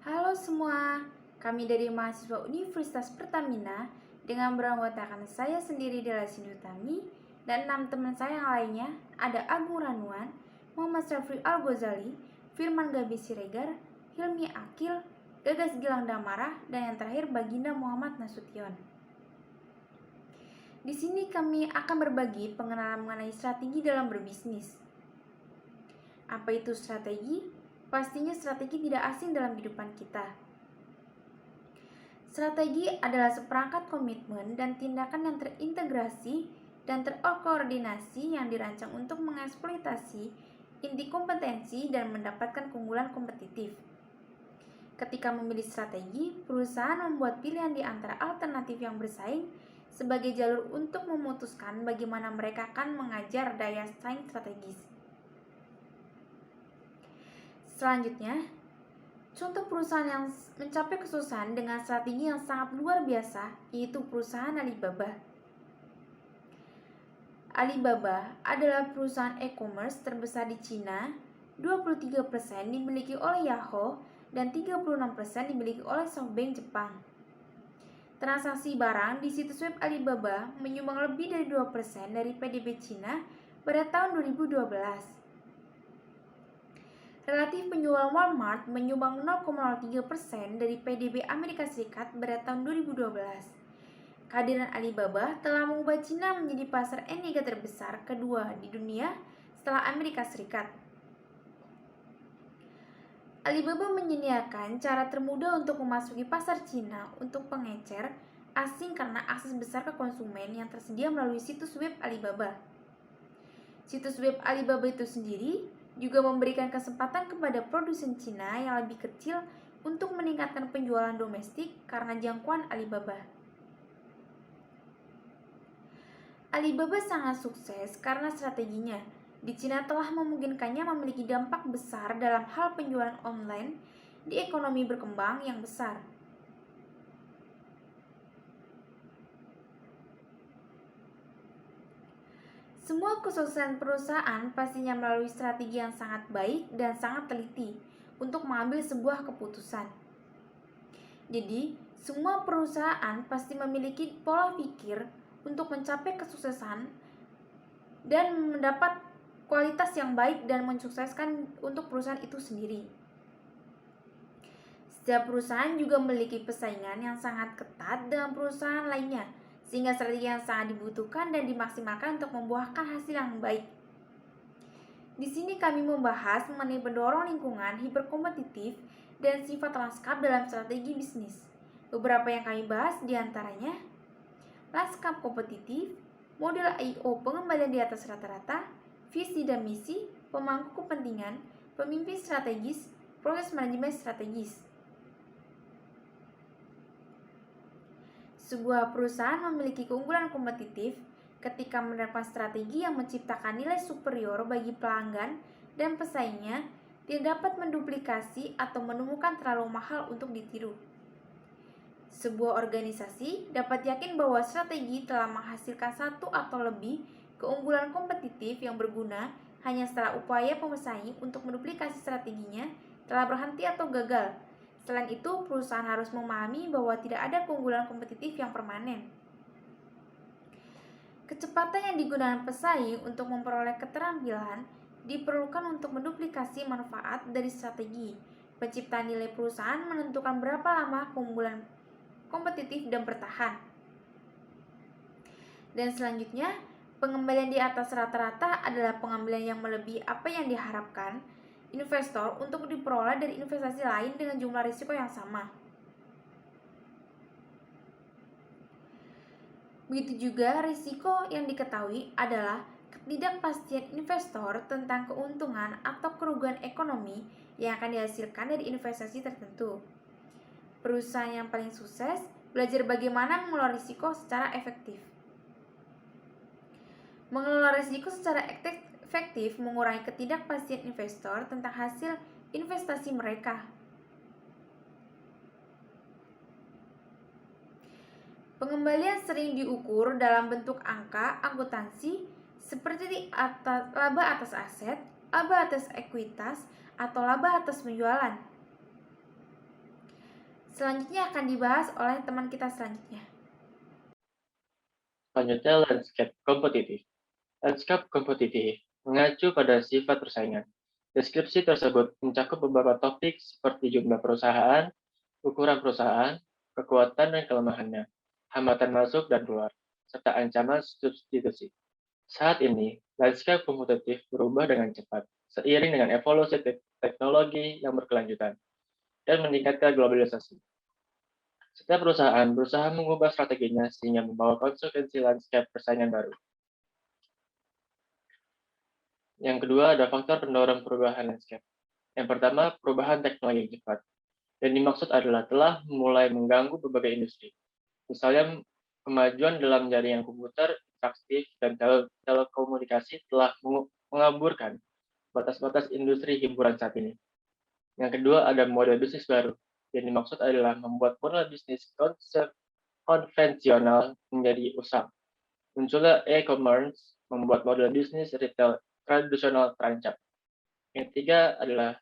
Halo semua, kami dari mahasiswa Universitas Pertamina dengan beranggotakan saya sendiri Delasindut Utami dan 6 teman saya yang lainnya ada Agung Ranuan, Muhammad Syafri Al-Ghazali, Firman Gabi Siregar, Hilmi Akil, Gagas Gilang Damara, dan yang terakhir Baginda Muhammad Nasution. Di sini kami akan berbagi pengenalan mengenai strategi dalam berbisnis. Apa itu strategi? Pastinya strategi tidak asing dalam kehidupan kita. Strategi adalah seperangkat komitmen dan tindakan yang terintegrasi dan terkoordinasi yang dirancang untuk mengeksploitasi inti kompetensi dan mendapatkan keunggulan kompetitif. Ketika memilih strategi, perusahaan membuat pilihan di antara alternatif yang bersaing sebagai jalur untuk memutuskan bagaimana mereka akan mengajar daya saing strategis. Selanjutnya, contoh perusahaan yang mencapai kesuksesan dengan strategi yang sangat luar biasa yaitu perusahaan Alibaba. Alibaba adalah perusahaan e-commerce terbesar di Cina, 23% dimiliki oleh Yahoo dan 36% dimiliki oleh SoftBank Jepang. Transaksi barang di situs web Alibaba menyumbang lebih dari 2% dari PDB Cina pada tahun 2012. Relatif penjualan Walmart menyumbang 0,03% dari PDB Amerika Serikat pada tahun 2012. Kehadiran Alibaba telah mengubah Cina menjadi pasar e-niaga terbesar kedua di dunia setelah Amerika Serikat. Alibaba menyediakan cara termudah untuk memasuki pasar Cina untuk pengecer asing karena akses besar ke konsumen yang tersedia melalui situs web Alibaba. Situs web Alibaba itu sendiri juga memberikan kesempatan kepada produsen Cina yang lebih kecil untuk meningkatkan penjualan domestik karena jangkauan Alibaba. Alibaba sangat sukses karena strateginya di Cina telah memungkinkannya memiliki dampak besar dalam hal penjualan online di ekonomi berkembang yang besar. Semua kesuksesan perusahaan pastinya melalui strategi yang sangat baik dan sangat teliti untuk mengambil sebuah keputusan. Jadi, semua perusahaan pasti memiliki pola pikir untuk mencapai kesuksesan dan mendapat kualitas yang baik dan mensukseskan untuk perusahaan itu sendiri. Setiap perusahaan juga memiliki persaingan yang sangat ketat dengan perusahaan lainnya, sehingga strategi yang sangat dibutuhkan dan dimaksimalkan untuk membuahkan hasil yang baik. Di sini kami membahas mengenai pendorong lingkungan hiperkompetitif dan sifat lanskap dalam strategi bisnis. Beberapa yang kami bahas diantaranya lanskap kompetitif, model I/O pengembalian di atas rata-rata, visi dan misi, pemangku kepentingan, pemimpin strategis, proses manajemen strategis. Sebuah perusahaan memiliki keunggulan kompetitif ketika menerapkan strategi yang menciptakan nilai superior bagi pelanggan dan pesaingnya, tidak dapat menduplikasi atau menemukan terlalu mahal untuk ditiru. Sebuah organisasi dapat yakin bahwa strategi telah menghasilkan satu atau lebih keunggulan kompetitif yang berguna hanya setelah upaya pesaing untuk menduplikasi strateginya telah berhenti atau gagal. Selain itu, perusahaan harus memahami bahwa tidak ada keunggulan kompetitif yang permanen. Kecepatan yang digunakan pesaing untuk memperoleh keterampilan diperlukan untuk menduplikasi manfaat dari strategi. Penciptaan nilai perusahaan menentukan berapa lama keunggulan kompetitif dan bertahan. Dan selanjutnya, pengembalian di atas rata-rata adalah pengembalian yang melebihi apa yang diharapkan investor untuk diperoleh dari investasi lain dengan jumlah risiko yang sama. Begitu juga risiko yang diketahui adalah ketidakpastian investor tentang keuntungan atau kerugian ekonomi yang akan dihasilkan dari investasi tertentu. Perusahaan yang paling sukses belajar bagaimana mengelola risiko secara efektif. Mengelola risiko secara efektif mengurangi ketidakpastian investor tentang hasil investasi mereka. Pengembalian sering diukur dalam bentuk angka akuntansi seperti laba atas aset, laba atas ekuitas, atau laba atas penjualan. Selanjutnya akan dibahas oleh teman kita selanjutnya. Selanjutnya, landscape kompetitif. Landscape kompetitif mengacu pada sifat persaingan. Deskripsi tersebut mencakup beberapa topik seperti jumlah perusahaan, ukuran perusahaan, kekuatan dan kelemahannya, hambatan masuk dan keluar, serta ancaman substitusi. Saat ini, landscape kompetitif berubah dengan cepat, seiring dengan evolusi teknologi yang berkelanjutan dan meningkatkan globalisasi. Setiap perusahaan berusaha mengubah strateginya sehingga membawa konsekuensi landscape persaingan baru. Yang kedua ada faktor pendorong perubahan landscape. Yang pertama, perubahan teknologi yang cepat. Yang dimaksud adalah telah mulai mengganggu berbagai industri. Misalnya, kemajuan dalam jaringan komputer, interaktif, dan telekomunikasi telah mengaburkan batas-batas industri hiburan saat ini. Yang kedua, ada model bisnis baru. Yang dimaksud adalah membuat model bisnis konvensional menjadi usang. Munculnya e-commerce membuat model bisnis retail tradisional terancam. Yang ketiga adalah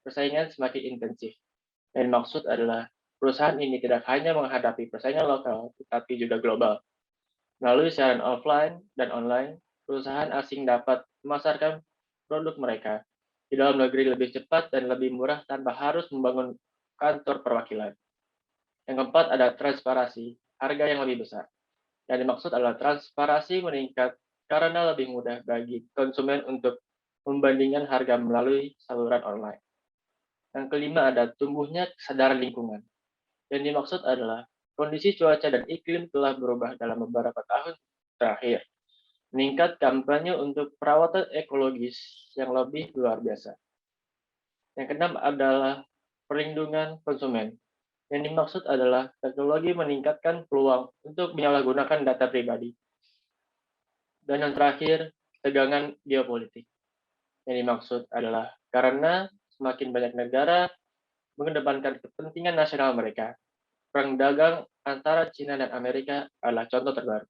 persaingan semakin intensif. Yang dimaksud adalah perusahaan ini tidak hanya menghadapi persaingan lokal, tetapi juga global. Melalui siaran offline dan online, perusahaan asing dapat memasarkan produk mereka di dalam negeri lebih cepat dan lebih murah tanpa harus membangun kantor perwakilan. Yang keempat ada transparansi, harga yang lebih besar. Yang dimaksud adalah transparansi meningkat karena lebih mudah bagi konsumen untuk membandingkan harga melalui saluran online. Yang kelima ada tumbuhnya kesadaran lingkungan. Yang dimaksud adalah kondisi cuaca dan iklim telah berubah dalam beberapa tahun terakhir. Meningkat kampanye untuk perawatan ekologis yang lebih luar biasa. Yang keenam adalah perlindungan konsumen. Yang dimaksud adalah teknologi meningkatkan peluang untuk menyalahgunakan data pribadi. Dan yang terakhir, tegangan geopolitik. Yang dimaksud adalah karena semakin banyak negara mengedepankan kepentingan nasional mereka. Perang dagang antara China dan Amerika adalah contoh terbaru.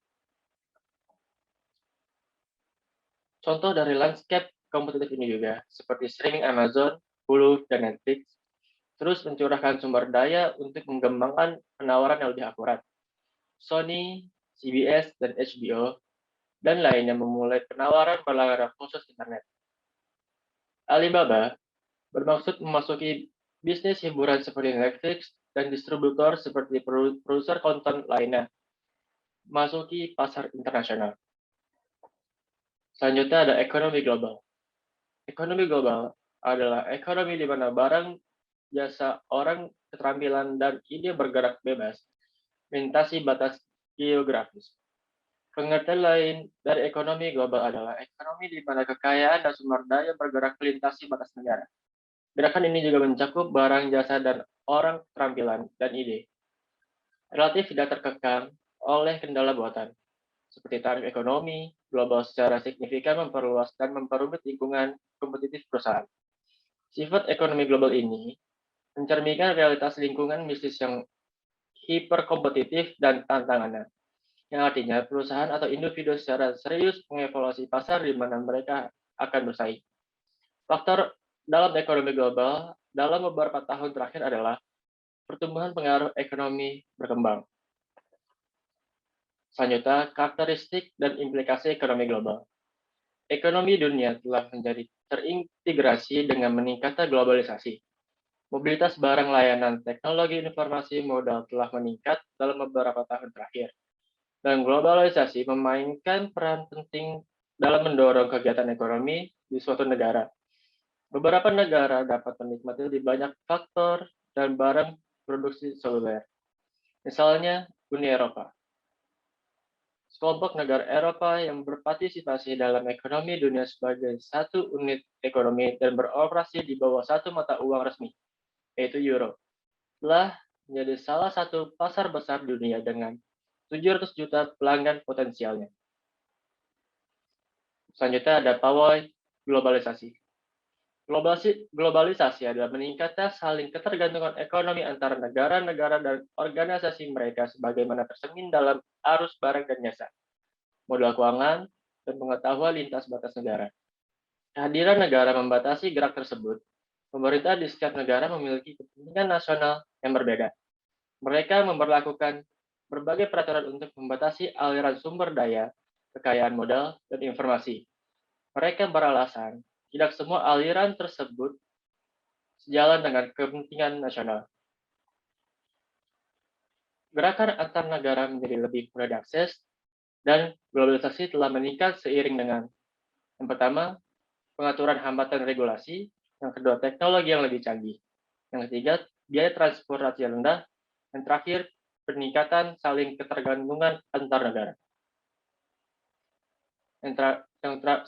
Contoh dari landscape kompetitif ini juga, seperti streaming Amazon, Hulu, dan Netflix, terus mencurahkan sumber daya untuk mengembangkan penawaran yang lebih akurat. Sony, CBS, dan HBO, dan lainnya memulai penawaran berlangganan khusus internet. Alibaba bermaksud memasuki bisnis hiburan seperti Netflix dan distributor seperti produser konten lainnya, masuki pasar internasional. Selanjutnya ada ekonomi global. Ekonomi global adalah ekonomi di mana barang, jasa, orang, keterampilan, dan ide bergerak bebas, melintasi batas geografis. Pengertian lain dari ekonomi global adalah ekonomi di mana kekayaan dan sumber daya bergerak melintasi batas negara. Gerakan ini juga mencakup barang, jasa, dan orang, keterampilan, dan ide. Relatif tidak terkekang oleh kendala buatan, seperti tarif ekonomi global secara signifikan memperluas dan memperumit lingkungan kompetitif perusahaan. Sifat ekonomi global ini mencerminkan realitas lingkungan bisnis yang hiperkompetitif dan tantangannya, yang artinya perusahaan atau individu secara serius mengevaluasi pasar di mana mereka akan bersaing. Faktor dalam ekonomi global dalam beberapa tahun terakhir adalah pertumbuhan pengaruh ekonomi berkembang. Selanjutnya, karakteristik dan implikasi ekonomi global. Ekonomi dunia telah menjadi terintegrasi dengan meningkatnya globalisasi. Mobilitas barang, layanan, teknologi informasi modal telah meningkat dalam beberapa tahun terakhir. Dan globalisasi memainkan peran penting dalam mendorong kegiatan ekonomi di suatu negara. Beberapa negara dapat menikmati lebih banyak faktor dan barang produksi seluler. Misalnya, Uni Eropa. Sekelompok negara Eropa yang berpartisipasi dalam ekonomi dunia sebagai satu unit ekonomi dan beroperasi di bawah satu mata uang resmi, yaitu euro, telah menjadi salah satu pasar besar dunia dengan 700 juta pelanggan potensialnya. Selanjutnya ada pawai globalisasi. Globalisasi adalah meningkatnya saling ketergantungan ekonomi antara negara-negara dan organisasi mereka sebagaimana tercermin dalam arus barang dan jasa, modal keuangan, dan pengetahuan lintas batas negara. Kehadiran negara membatasi gerak tersebut. Pemerintah di setiap negara memiliki kepentingan nasional yang berbeda. Mereka memberlakukan berbagai peraturan untuk membatasi aliran sumber daya, kekayaan modal, dan informasi. Mereka beralasan tidak semua aliran tersebut sejalan dengan kepentingan nasional. Gerakan antar negara menjadi lebih mudah diakses, dan globalisasi telah meningkat seiring dengan yang pertama, pengaturan hambatan regulasi, yang kedua, teknologi yang lebih canggih, yang ketiga, biaya transportasi yang rendah, dan terakhir, peningkatan saling ketergantungan antar negara.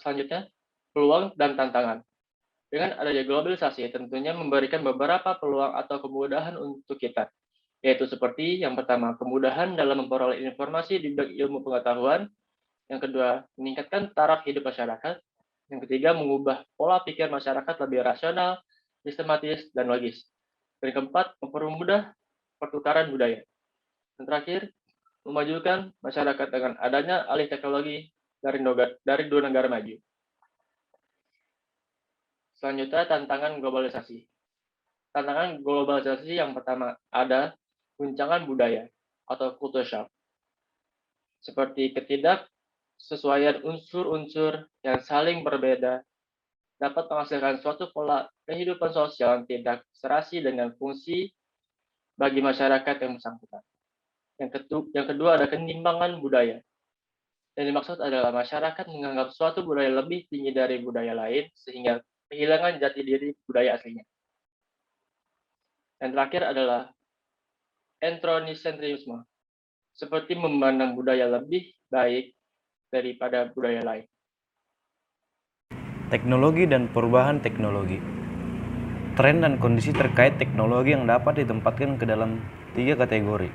Selanjutnya, peluang dan tantangan. Dengan adanya globalisasi, tentunya memberikan beberapa peluang atau kemudahan untuk kita, yaitu seperti yang pertama, kemudahan dalam memperoleh informasi di bidang ilmu pengetahuan, yang kedua, meningkatkan taraf hidup masyarakat, yang ketiga, mengubah pola pikir masyarakat lebih rasional, sistematis, dan logis. Dan keempat, mempermudah pertukaran budaya. Dan terakhir, memajukan masyarakat dengan adanya alih teknologi dari dua negara maju. Selanjutnya, tantangan globalisasi. Tantangan globalisasi yang pertama ada guncangan budaya atau culture shock, seperti ketidaksesuaian unsur-unsur yang saling berbeda dapat menghasilkan suatu pola kehidupan sosial yang tidak serasi dengan fungsi bagi masyarakat yang bersangkutan. Yang kedua ada ketimpangan budaya. Yang dimaksud adalah masyarakat menganggap suatu budaya lebih tinggi dari budaya lain sehingga kehilangan jati diri budaya aslinya. Dan terakhir adalah entronisentrisme, seperti memandang budaya lebih baik daripada budaya lain. Teknologi dan perubahan teknologi. Tren dan kondisi terkait teknologi yang dapat ditempatkan ke dalam 3 kategori.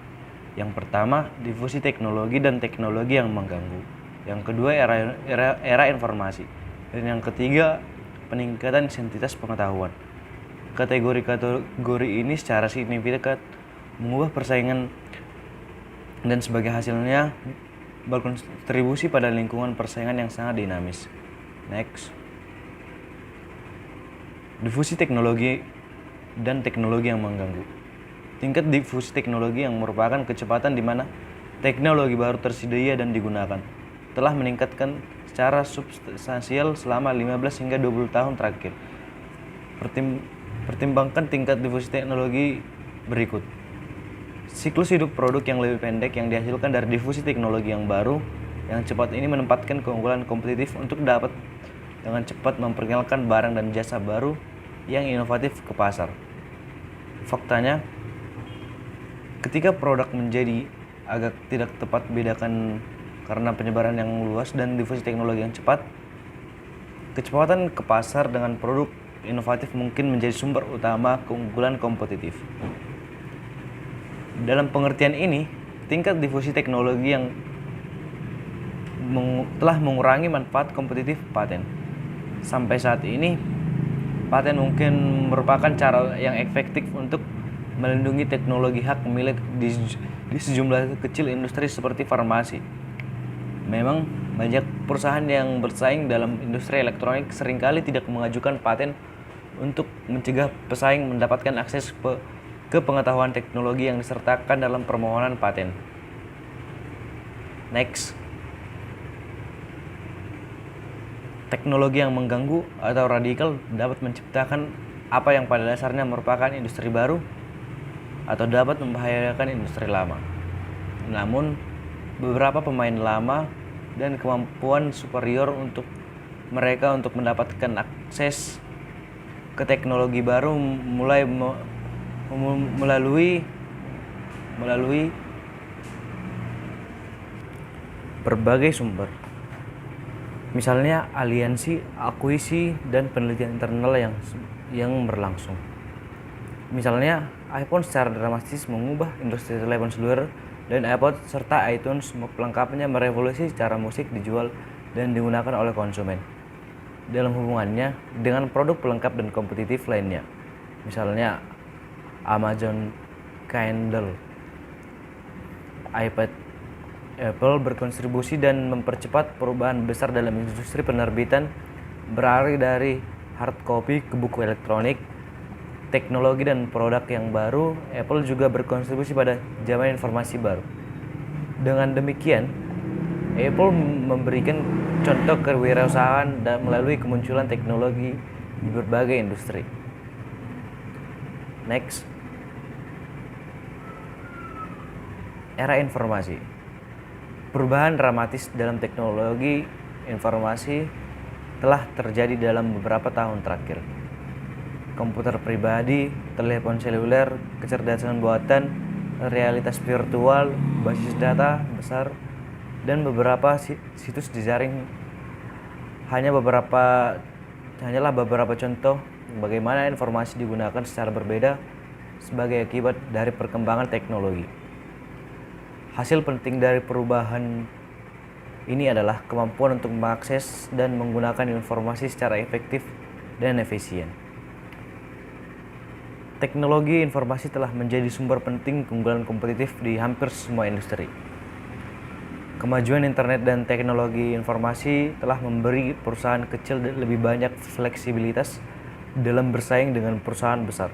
Yang pertama, difusi teknologi dan teknologi yang mengganggu. Yang kedua, era informasi. Dan yang ketiga, peningkatan identitas pengetahuan. Kategori ini secara signifikan mengubah persaingan dan sebagai hasilnya berkontribusi pada lingkungan persaingan yang sangat dinamis. Next. Difusi teknologi dan teknologi yang mengganggu. Tingkat difusi teknologi yang merupakan kecepatan di mana teknologi baru tersedia dan digunakan telah meningkatkan secara substansial selama 15 hingga 20 tahun terakhir. Pertimbangkan tingkat difusi teknologi berikut. Siklus hidup produk yang lebih pendek yang dihasilkan dari difusi teknologi yang baru yang cepat ini menempatkan keunggulan kompetitif untuk dapat dengan cepat memperkenalkan barang dan jasa baru yang inovatif ke pasar. Faktanya, ketika produk menjadi agak tidak tepat bedakan karena penyebaran yang luas dan difusi teknologi yang cepat, kecepatan ke pasar dengan produk inovatif mungkin menjadi sumber utama keunggulan kompetitif. Dalam pengertian ini, tingkat difusi teknologi yang telah mengurangi manfaat kompetitif paten. Sampai saat ini, paten mungkin merupakan cara yang efektif untuk melindungi teknologi hak milik di sejumlah kecil industri seperti farmasi. Memang banyak perusahaan yang bersaing dalam industri elektronik seringkali tidak mengajukan paten untuk mencegah pesaing mendapatkan akses ke pengetahuan teknologi yang disertakan dalam permohonan paten. Next. Teknologi yang mengganggu atau radikal dapat menciptakan apa yang pada dasarnya merupakan industri baru atau dapat membahayakan industri lama. Namun, beberapa pemain lama dan kemampuan superior untuk mereka untuk mendapatkan akses ke teknologi baru melalui berbagai sumber. Misalnya aliansi, akuisisi, dan penelitian internal yang berlangsung. Misalnya, iPhone secara dramatis mengubah industri telepon seluler dan iPod serta iTunes pelengkapnya merevolusi cara musik dijual dan digunakan oleh konsumen dalam hubungannya dengan produk pelengkap dan kompetitif lainnya. Misalnya, Amazon Kindle, iPad, Apple berkontribusi dan mempercepat perubahan besar dalam industri penerbitan beralih dari hard copy ke buku elektronik teknologi dan produk yang baru, Apple juga berkontribusi pada zaman informasi baru. Dengan demikian, Apple memberikan contoh kewirausahaan dan melalui kemunculan teknologi di berbagai industri. Next, era informasi. Perubahan dramatis dalam teknologi informasi telah terjadi dalam beberapa tahun terakhir. Komputer pribadi, telepon seluler, kecerdasan buatan, realitas virtual, basis data besar, dan beberapa situs jejaring hanyalah beberapa contoh bagaimana informasi digunakan secara berbeda sebagai akibat dari perkembangan teknologi. Hasil penting dari perubahan ini adalah kemampuan untuk mengakses dan menggunakan informasi secara efektif dan efisien. Teknologi informasi telah menjadi sumber penting keunggulan kompetitif di hampir semua industri. Kemajuan internet dan teknologi informasi telah memberi perusahaan kecil lebih banyak fleksibilitas dalam bersaing dengan perusahaan besar.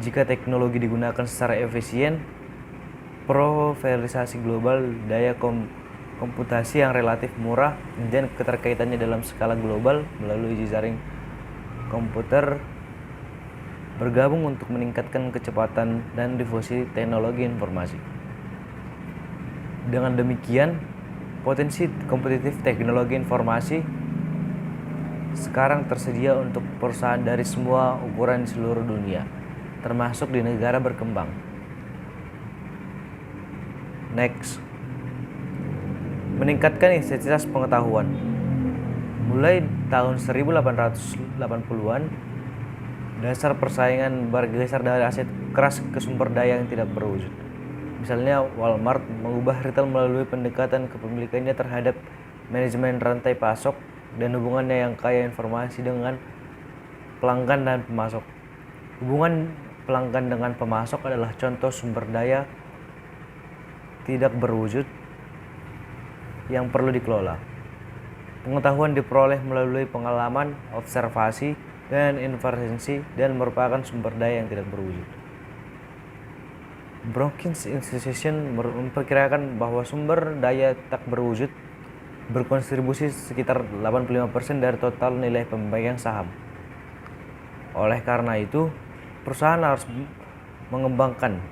Jika teknologi digunakan secara efisien, proliferasi global, daya komputasi yang relatif murah, dan keterkaitannya dalam skala global melalui jejaring komputer bergabung untuk meningkatkan kecepatan dan difusi teknologi informasi. Dengan demikian, potensi kompetitif teknologi informasi sekarang tersedia untuk perusahaan dari semua ukuran di seluruh dunia, termasuk di negara berkembang. Next, meningkatkan intensitas pengetahuan. Mulai tahun 1880-an, dasar persaingan bergeser dari aset keras ke sumber daya yang tidak berwujud. Misalnya, Walmart mengubah retail melalui pendekatan kepemilikannya terhadap manajemen rantai pasok dan hubungannya yang kaya informasi dengan pelanggan dan pemasok. Hubungan pelanggan dengan pemasok adalah contoh sumber daya tidak berwujud yang perlu dikelola. Pengetahuan diperoleh melalui pengalaman, observasi, dan inferensi dan merupakan sumber daya yang tidak berwujud. Brookings Institution memperkirakan bahwa sumber daya tak berwujud berkontribusi sekitar 85% dari total nilai pemegang saham. Oleh karena itu, perusahaan harus mengembangkan,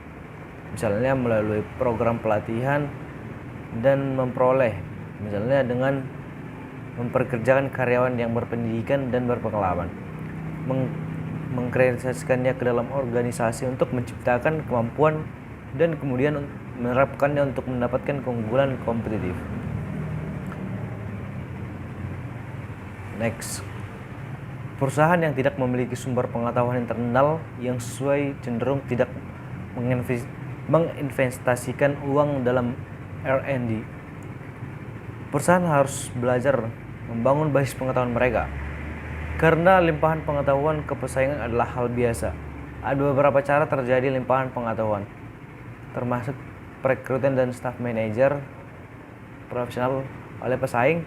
misalnya melalui program pelatihan dan memperoleh, misalnya dengan memperkerjakan karyawan yang berpendidikan dan berpengalaman, mengkreasikannya ke dalam organisasi untuk menciptakan kemampuan dan kemudian menerapkannya untuk mendapatkan keunggulan kompetitif. Next, perusahaan yang tidak memiliki sumber pengetahuan internal yang sesuai cenderung tidak menginvestasikan uang dalam R&D. Perusahaan harus belajar membangun basis pengetahuan mereka. Karena limpahan pengetahuan ke persaingan adalah hal biasa. Ada beberapa cara terjadi limpahan pengetahuan, termasuk perekrutan dan staff manager profesional oleh pesaing.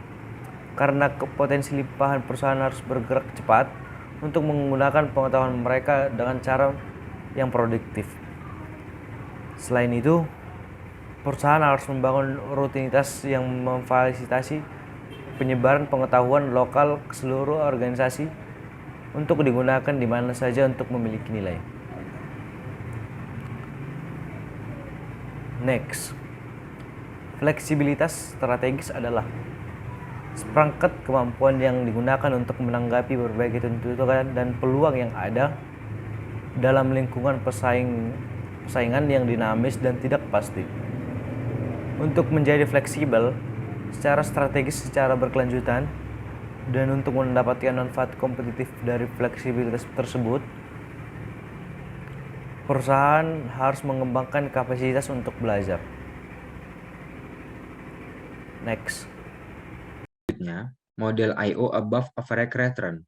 Karena potensi limpahan, perusahaan harus bergerak cepat untuk menggunakan pengetahuan mereka dengan cara yang produktif. Selain itu, perusahaan harus membangun rutinitas yang memfasilitasi penyebaran pengetahuan lokal ke seluruh organisasi untuk digunakan di mana saja untuk memiliki nilai. Next, fleksibilitas strategis adalah seperangkat kemampuan yang digunakan untuk menanggapi berbagai tuntutan dan peluang yang ada dalam lingkungan persaingan yang dinamis dan tidak pasti. Untuk menjadi fleksibel secara strategis secara berkelanjutan dan untuk mendapatkan manfaat kompetitif dari fleksibilitas tersebut, perusahaan harus mengembangkan kapasitas untuk belajar. Next, model I/O above average return.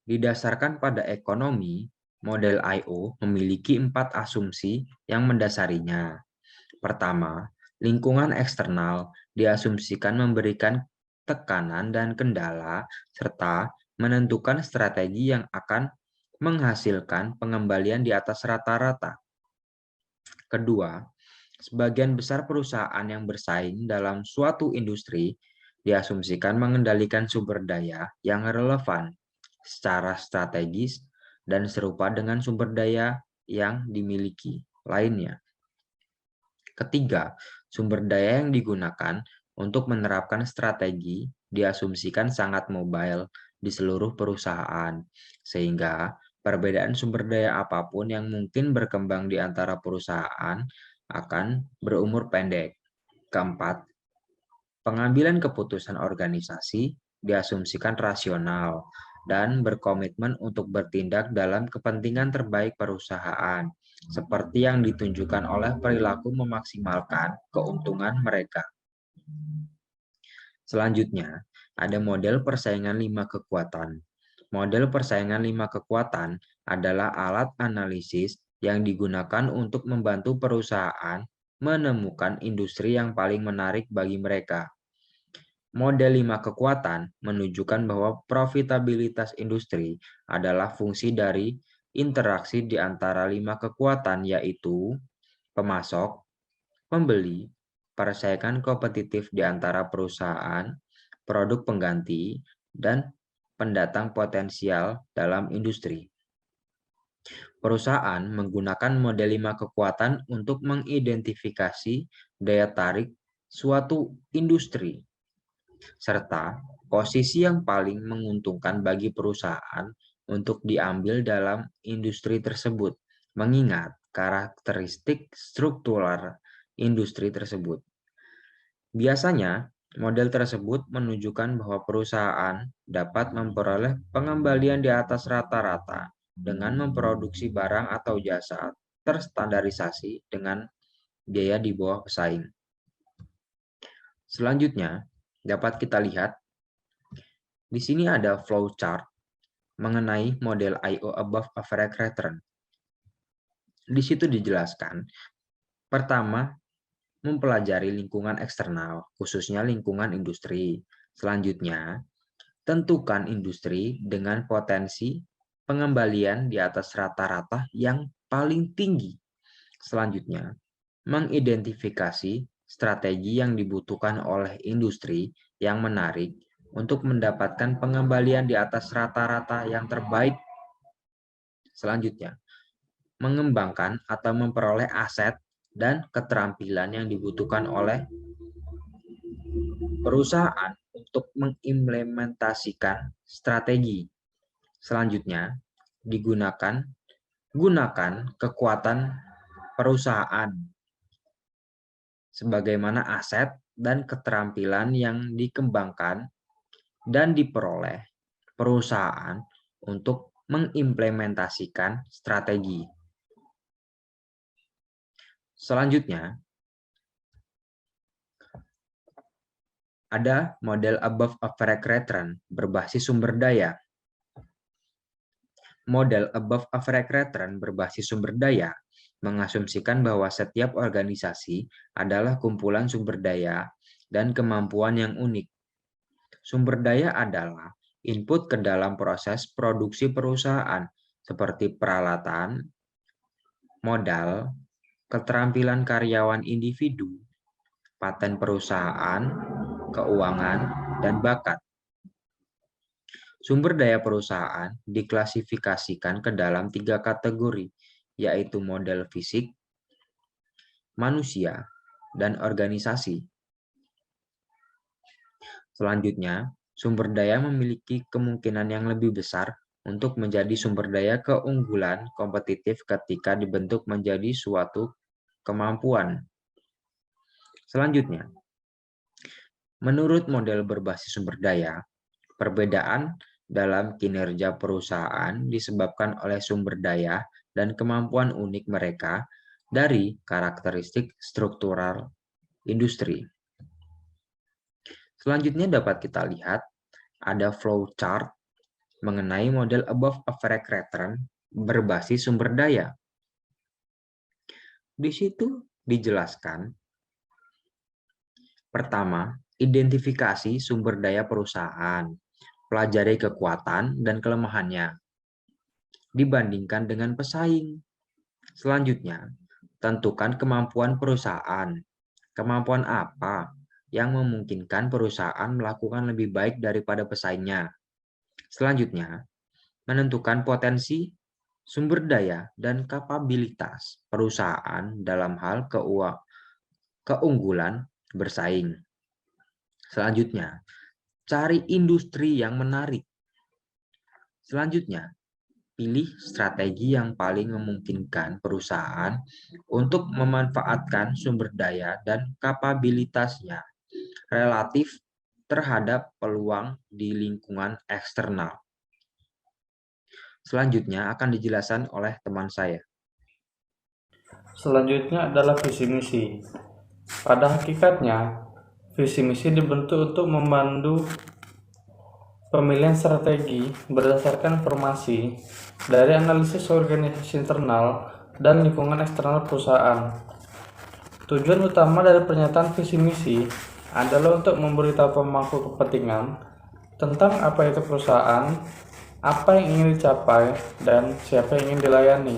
Didasarkan pada ekonomi, model I/O memiliki 4 asumsi yang mendasarinya. Pertama, lingkungan eksternal diasumsikan memberikan tekanan dan kendala serta menentukan strategi yang akan menghasilkan pengembalian di atas rata-rata. Kedua, sebagian besar perusahaan yang bersaing dalam suatu industri diasumsikan mengendalikan sumber daya yang relevan secara strategis dan serupa dengan sumber daya yang dimiliki lainnya. Ketiga, sumber daya yang digunakan untuk menerapkan strategi diasumsikan sangat mobile di seluruh perusahaan, sehingga perbedaan sumber daya apapun yang mungkin berkembang di antara perusahaan akan berumur pendek. Keempat, pengambilan keputusan organisasi diasumsikan rasional dan berkomitmen untuk bertindak dalam kepentingan terbaik perusahaan, seperti yang ditunjukkan oleh perilaku memaksimalkan keuntungan mereka. Selanjutnya, ada model persaingan 5 kekuatan. Model persaingan 5 kekuatan adalah alat analisis yang digunakan untuk membantu perusahaan menemukan industri yang paling menarik bagi mereka. Model 5 kekuatan menunjukkan bahwa profitabilitas industri adalah fungsi dari interaksi di antara 5 kekuatan, yaitu pemasok, pembeli, persaingan kompetitif di antara perusahaan, produk pengganti, dan pendatang potensial dalam industri. Perusahaan menggunakan model 5 kekuatan untuk mengidentifikasi daya tarik suatu industri serta posisi yang paling menguntungkan bagi perusahaan untuk diambil dalam industri tersebut, mengingat karakteristik struktural industri tersebut. Biasanya, model tersebut menunjukkan bahwa perusahaan dapat memperoleh pengembalian di atas rata-rata dengan memproduksi barang atau jasa terstandarisasi dengan biaya di bawah pesaing. Selanjutnya, dapat kita lihat di sini ada flowchart mengenai model I/O above average return. Di situ dijelaskan, pertama, mempelajari lingkungan eksternal, khususnya lingkungan industri. Selanjutnya, tentukan industri dengan potensi pengembalian di atas rata-rata yang paling tinggi. Selanjutnya, mengidentifikasi strategi yang dibutuhkan oleh industri yang menarik untuk mendapatkan pengembalian di atas rata-rata yang terbaik. Selanjutnya, mengembangkan atau memperoleh aset dan keterampilan yang dibutuhkan oleh perusahaan untuk mengimplementasikan strategi. Selanjutnya, gunakan kekuatan perusahaan sebagaimana aset dan keterampilan yang dikembangkan dan diperoleh perusahaan untuk mengimplementasikan strategi. Selanjutnya, ada model above average return berbasis sumber daya. Model above average return berbasis sumber daya mengasumsikan bahwa setiap organisasi adalah kumpulan sumber daya dan kemampuan yang unik. Sumber daya adalah input ke dalam proses produksi perusahaan seperti peralatan, modal, keterampilan karyawan individu, paten perusahaan, keuangan, dan bakat. Sumber daya perusahaan diklasifikasikan ke dalam 3 kategori, yaitu model fisik, manusia, dan organisasi. Selanjutnya, sumber daya memiliki kemungkinan yang lebih besar untuk menjadi sumber daya keunggulan kompetitif ketika dibentuk menjadi suatu kemampuan. Selanjutnya, menurut model berbasis sumber daya, perbedaan dalam kinerja perusahaan disebabkan oleh sumber daya dan kemampuan unik mereka dari karakteristik struktural industri. Selanjutnya dapat kita lihat ada flowchart mengenai model above average return berbasis sumber daya. Di situ dijelaskan, pertama, identifikasi sumber daya perusahaan, pelajari kekuatan dan kelemahannya. dibandingkan dengan pesaing. Selanjutnya, tentukan kemampuan perusahaan. Kemampuan apa yang memungkinkan perusahaan melakukan lebih baik daripada pesaingnya. Selanjutnya, menentukan potensi, sumber daya, dan kapabilitas perusahaan dalam hal keunggulan bersaing. Selanjutnya, cari industri yang menarik. Selanjutnya, pilih strategi yang paling memungkinkan perusahaan untuk memanfaatkan sumber daya dan kapabilitasnya relatif terhadap peluang di lingkungan eksternal. Selanjutnya akan dijelaskan oleh teman saya. Selanjutnya adalah visi misi. Pada hakikatnya, visi misi dibentuk untuk membantu pemilihan strategi berdasarkan informasi dari analisis organisasi internal dan lingkungan eksternal perusahaan. Tujuan utama dari pernyataan visi misi adalah untuk memberitahu pemangku kepentingan tentang apa itu perusahaan, apa yang ingin dicapai, dan siapa yang ingin dilayani.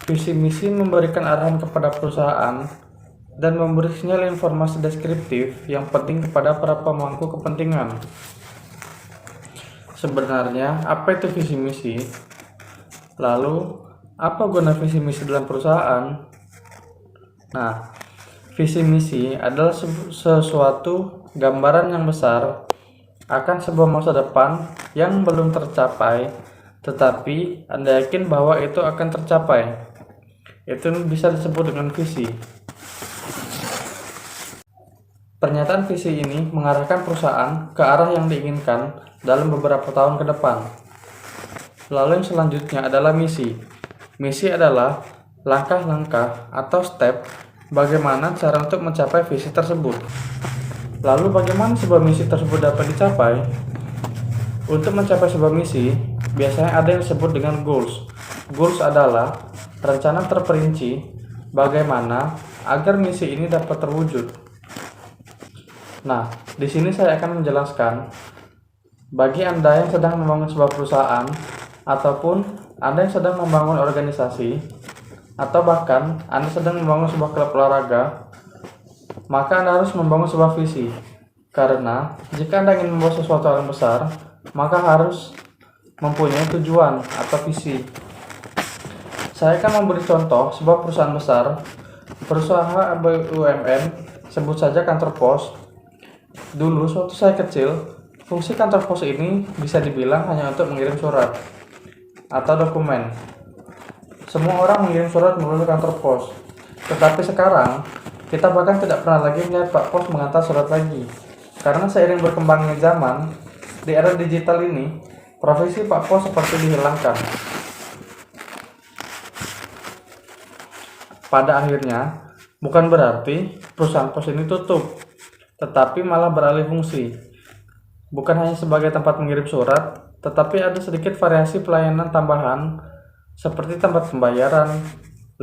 Visi misi memberikan arahan kepada perusahaan dan memberi sinyal informasi deskriptif yang penting kepada para pemangku kepentingan. Sebenarnya, apa itu visi misi? Lalu, apa guna visi misi dalam perusahaan? Nah, visi misi adalah sesuatu gambaran yang besar akan sebuah masa depan yang belum tercapai, tetapi Anda yakin bahwa itu akan tercapai. Itu bisa disebut dengan visi. Pernyataan visi ini mengarahkan perusahaan ke arah yang diinginkan dalam beberapa tahun ke depan. Lalu yang selanjutnya adalah misi. Misi adalah langkah-langkah atau step bagaimana cara untuk mencapai visi tersebut. Lalu bagaimana sebuah misi tersebut dapat dicapai? Untuk mencapai sebuah misi, biasanya ada yang disebut dengan goals. Goals adalah rencana terperinci bagaimana agar misi ini dapat terwujud. Nah, di sini saya akan menjelaskan bagi Anda yang sedang membangun sebuah perusahaan ataupun Anda yang sedang membangun organisasi atau bahkan Anda sedang membangun sebuah klub olahraga, maka Anda harus membangun sebuah visi. Karena jika Anda ingin membuat sesuatu yang besar, maka harus mempunyai tujuan atau visi. Saya akan memberi contoh sebuah perusahaan besar, perusahaan BUMN, sebut saja kantor pos. Dulu waktu saya kecil, fungsi kantor pos ini bisa dibilang hanya untuk mengirim surat atau dokumen. Semua orang mengirim surat melalui kantor pos. Tetapi sekarang, kita bahkan tidak pernah lagi melihat Pak Pos mengantar surat lagi. Karena seiring berkembangnya zaman, di era digital ini, profesi Pak Pos seperti dihilangkan. Pada akhirnya, bukan berarti perusahaan pos ini tutup, tetapi malah beralih fungsi. Bukan hanya sebagai tempat mengirim surat, tetapi ada sedikit variasi pelayanan tambahan seperti tempat pembayaran,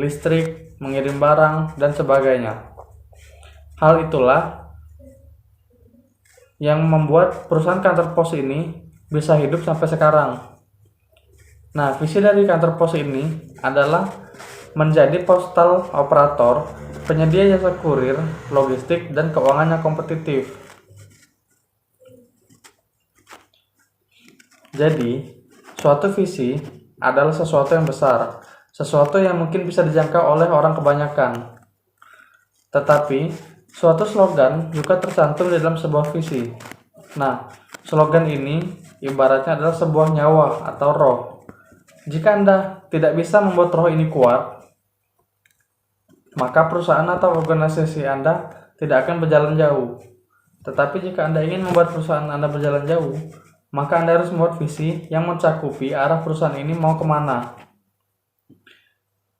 listrik, mengirim barang, dan sebagainya. Hal itulah yang membuat perusahaan kantor pos ini bisa hidup sampai sekarang. Nah, visi dari kantor pos ini adalah menjadi postal operator, penyedia jasa kurir, logistik, dan keuangan yang kompetitif. Jadi, suatu visi adalah sesuatu yang besar, sesuatu yang mungkin bisa dijangkau oleh orang kebanyakan. Tetapi, suatu slogan juga tercantum di dalam sebuah visi. Nah, slogan ini ibaratnya adalah sebuah nyawa atau roh. Jika Anda tidak bisa membuat roh ini kuat, maka perusahaan atau organisasi Anda tidak akan berjalan jauh. Tetapi jika Anda ingin membuat perusahaan Anda berjalan jauh, maka Anda harus membuat visi yang mencakupi arah perusahaan ini mau kemana.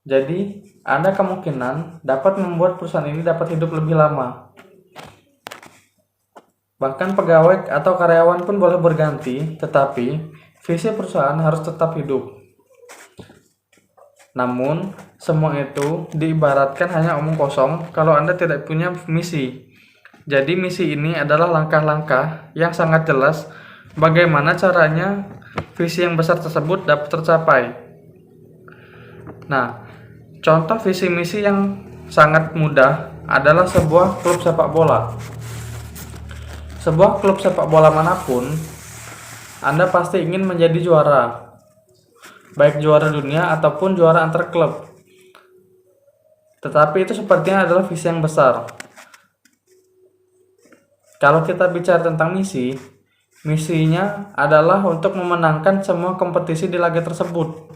Jadi, Anda kemungkinan dapat membuat perusahaan ini dapat hidup lebih lama. Bahkan pegawai atau karyawan pun boleh berganti, tetapi visi perusahaan harus tetap hidup. Namun, semua itu diibaratkan hanya omong kosong kalau Anda tidak punya misi. Jadi, misi ini adalah langkah-langkah yang sangat jelas bagaimana caranya visi yang besar tersebut dapat tercapai. Nah, contoh visi misi yang sangat mudah adalah sebuah klub sepak bola. Sebuah klub sepak bola manapun, Anda pasti ingin menjadi juara, baik juara dunia ataupun juara antar klub. Tetapi itu sepertinya adalah visi yang besar. Kalau kita bicara tentang misi, misinya adalah untuk memenangkan semua kompetisi di laga tersebut.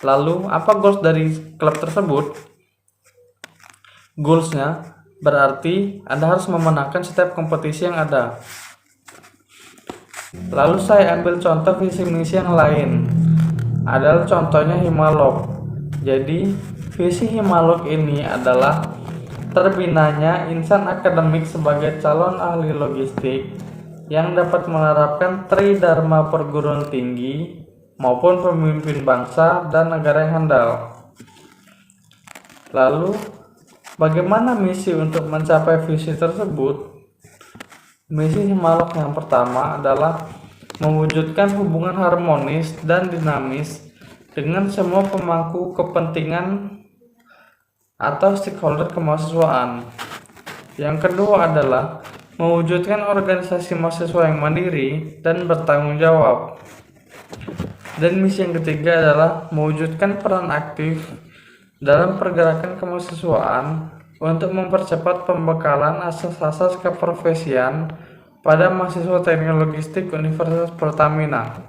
Lalu, apa goals dari klub tersebut? Goalsnya berarti Anda harus memenangkan setiap kompetisi yang ada. Lalu saya ambil contoh visi misi yang lain. Adalah contohnya Himalog. Jadi, visi Himalog ini adalah terbinanya insan akademik sebagai calon ahli logistik yang dapat menerapkan tridharma perguruan tinggi maupun pemimpin bangsa dan negara yang handal. Lalu, bagaimana misi untuk mencapai visi tersebut? Misi Himalog yang pertama adalah mewujudkan hubungan harmonis dan dinamis dengan semua pemangku kepentingan atau stakeholder kemahasiswaan. Yang kedua adalah mewujudkan organisasi mahasiswa yang mandiri dan bertanggung jawab. Dan misi yang ketiga adalah mewujudkan peran aktif dalam pergerakan kemahasiswaan untuk mempercepat pembekalan asas-asas keprofesian pada mahasiswa teknik logistik Universitas Pertamina.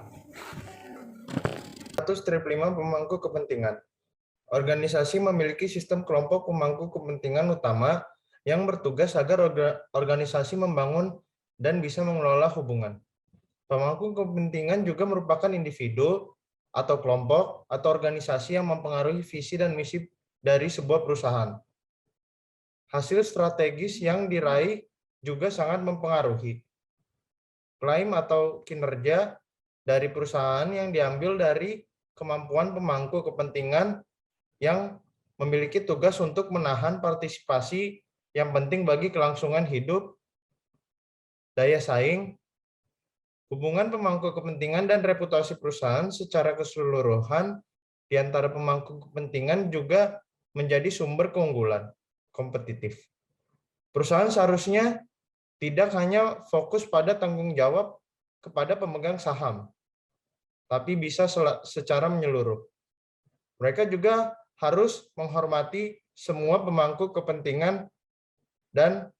105 pemangku kepentingan. Organisasi memiliki sistem kelompok pemangku kepentingan utama yang bertugas agar organisasi membangun dan bisa mengelola hubungan. Pemangku kepentingan juga merupakan individu atau kelompok atau organisasi yang mempengaruhi visi dan misi dari sebuah perusahaan. Hasil strategis yang diraih juga sangat mempengaruhi. Klaim atau kinerja dari perusahaan yang diambil dari kemampuan pemangku kepentingan yang memiliki tugas untuk menahan partisipasi yang penting bagi kelangsungan hidup, daya saing, hubungan pemangku kepentingan dan reputasi perusahaan secara keseluruhan di antara pemangku kepentingan juga menjadi sumber keunggulan kompetitif. Perusahaan seharusnya tidak hanya fokus pada tanggung jawab kepada pemegang saham, tapi bisa secara menyeluruh. Mereka juga harus menghormati semua pemangku kepentingan dan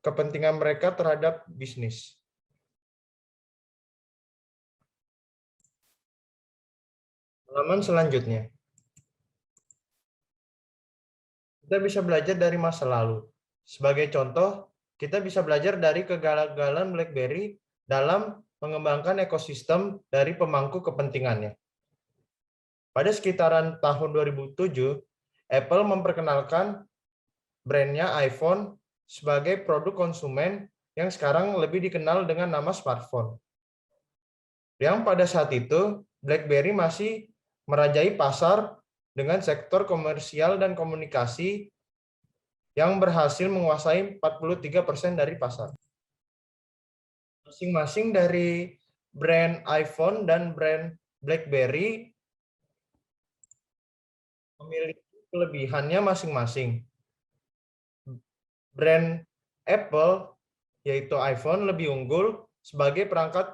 kepentingan mereka terhadap bisnis. Halaman selanjutnya. Kita bisa belajar dari masa lalu. Sebagai contoh, kita bisa belajar dari kegagalan BlackBerry dalam mengembangkan ekosistem dari pemangku kepentingannya. Pada sekitaran tahun 2007, Apple memperkenalkan brandnya iPhone sebagai produk konsumen yang sekarang lebih dikenal dengan nama smartphone. Yang pada saat itu, BlackBerry masih merajai pasar dengan sektor komersial dan komunikasi yang berhasil menguasai 43% dari pasar. Masing-masing dari brand iPhone dan brand BlackBerry memiliki kelebihannya masing-masing. Brand Apple, yaitu iPhone, lebih unggul sebagai perangkat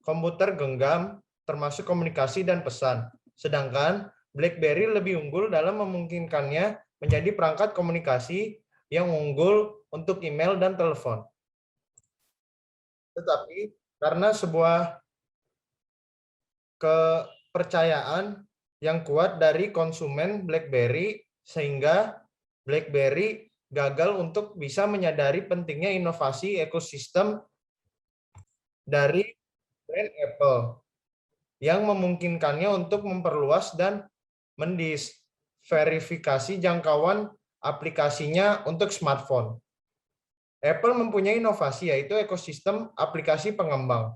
komputer genggam, termasuk komunikasi dan pesan. Sedangkan BlackBerry lebih unggul dalam memungkinkannya menjadi perangkat komunikasi yang unggul untuk email dan telepon. Tetapi karena sebuah kepercayaan yang kuat dari konsumen BlackBerry, sehingga BlackBerry gagal untuk bisa menyadari pentingnya inovasi ekosistem dari brand Apple yang memungkinkannya untuk memperluas dan mendiverifikasi jangkauan aplikasinya untuk smartphone. Apple mempunyai inovasi, yaitu ekosistem aplikasi pengembang.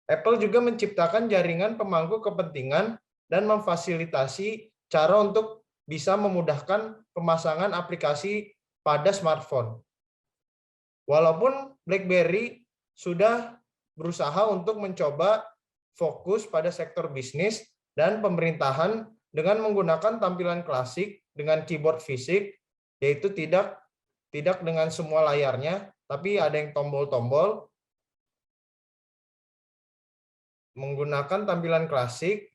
Apple juga menciptakan jaringan pemangku kepentingan dan memfasilitasi cara untuk bisa memudahkan pemasangan aplikasi pada smartphone. Walaupun BlackBerry sudah berusaha untuk mencoba fokus pada sektor bisnis dan pemerintahan dengan menggunakan tampilan klasik dengan keyboard fisik, yaitu tidak dengan semua layarnya, tapi ada yang tombol-tombol, menggunakan tampilan klasik,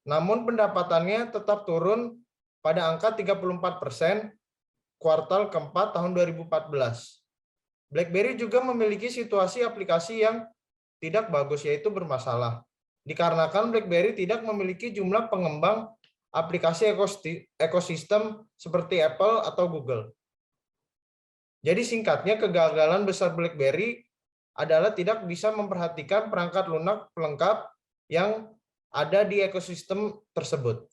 namun pendapatannya tetap turun pada angka 34% kuartal keempat tahun 2014. BlackBerry juga memiliki situasi aplikasi yang tidak bagus, yaitu bermasalah. Dikarenakan BlackBerry tidak memiliki jumlah pengembang aplikasi ekosistem seperti Apple atau Google. Jadi singkatnya, kegagalan besar BlackBerry adalah tidak bisa memperhatikan perangkat lunak pelengkap yang ada di ekosistem tersebut.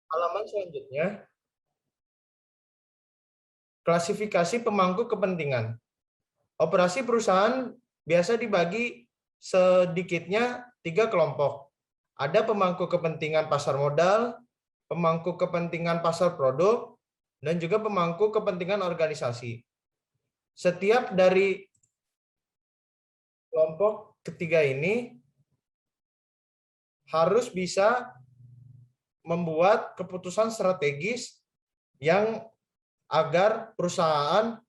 Halaman selanjutnya, klasifikasi pemangku kepentingan. Operasi perusahaan biasa dibagi sedikitnya 3 kelompok. Ada pemangku kepentingan pasar modal, pemangku kepentingan pasar produk, dan juga pemangku kepentingan organisasi. Setiap dari kelompok ketiga ini harus bisa membuat keputusan strategis yang agar perusahaan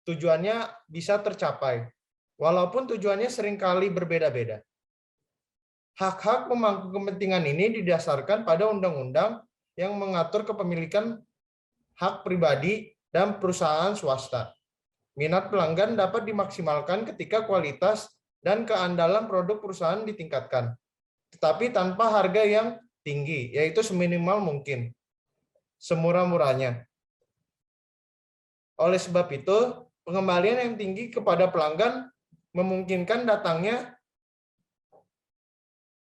tujuannya bisa tercapai, walaupun tujuannya seringkali berbeda-beda. Hak-hak pemangku kepentingan ini didasarkan pada undang-undang yang mengatur kepemilikan hak pribadi dan perusahaan swasta. Minat pelanggan dapat dimaksimalkan ketika kualitas dan keandalan produk perusahaan ditingkatkan, tetapi tanpa harga yang tinggi, yaitu seminimal mungkin, semurah-murahnya. Oleh sebab itu, pengembalian yang tinggi kepada pelanggan memungkinkan datangnya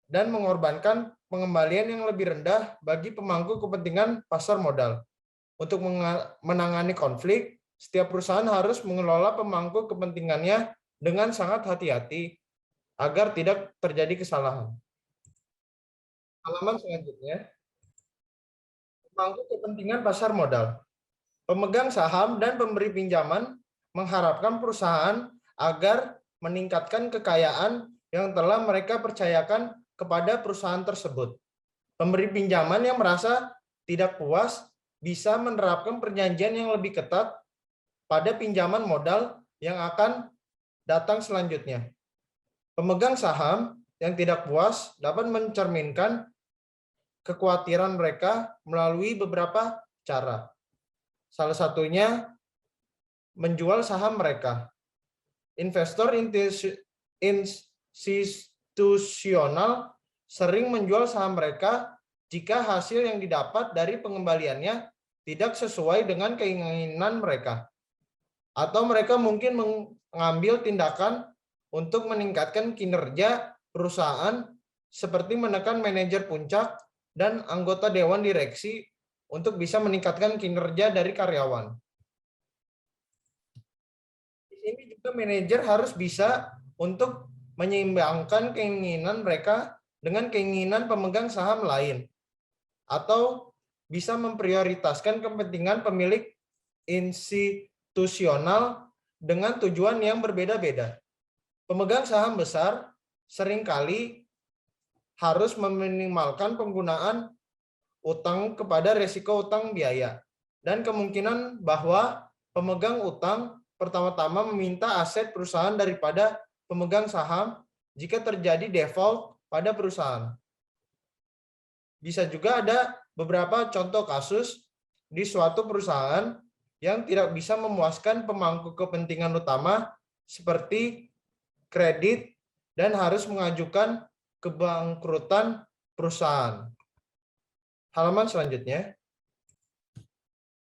dan mengorbankan pengembalian yang lebih rendah bagi pemangku kepentingan pasar modal. Untuk menangani konflik, setiap perusahaan harus mengelola pemangku kepentingannya dengan sangat hati-hati agar tidak terjadi kesalahan. Halaman selanjutnya, pemangku kepentingan pasar modal. Pemegang saham dan pemberi pinjaman mengharapkan perusahaan agar meningkatkan kekayaan yang telah mereka percayakan kepada perusahaan tersebut. Pemberi pinjaman yang merasa tidak puas bisa menerapkan perjanjian yang lebih ketat pada pinjaman modal yang akan datang selanjutnya. Pemegang saham yang tidak puas dapat mencerminkan kekhawatiran mereka melalui beberapa cara. Salah satunya menjual saham mereka. Investor institusional sering menjual saham mereka jika hasil yang didapat dari pengembaliannya tidak sesuai dengan keinginan mereka. Atau mereka mungkin mengambil tindakan untuk meningkatkan kinerja perusahaan seperti menekan manajer puncak dan anggota dewan direksi untuk bisa meningkatkan kinerja dari karyawan. Di sini juga manajer harus bisa untuk menyeimbangkan keinginan mereka dengan keinginan pemegang saham lain, atau bisa memprioritaskan kepentingan pemilik institusional dengan tujuan yang berbeda-beda. Pemegang saham besar seringkali harus meminimalkan penggunaan utang kepada risiko utang biaya, dan kemungkinan bahwa pemegang utang pertama-tama meminta aset perusahaan daripada pemegang saham jika terjadi default pada perusahaan. Bisa juga ada beberapa contoh kasus di suatu perusahaan yang tidak bisa memuaskan pemangku kepentingan utama seperti kredit dan harus mengajukan kebangkrutan perusahaan. Halaman selanjutnya,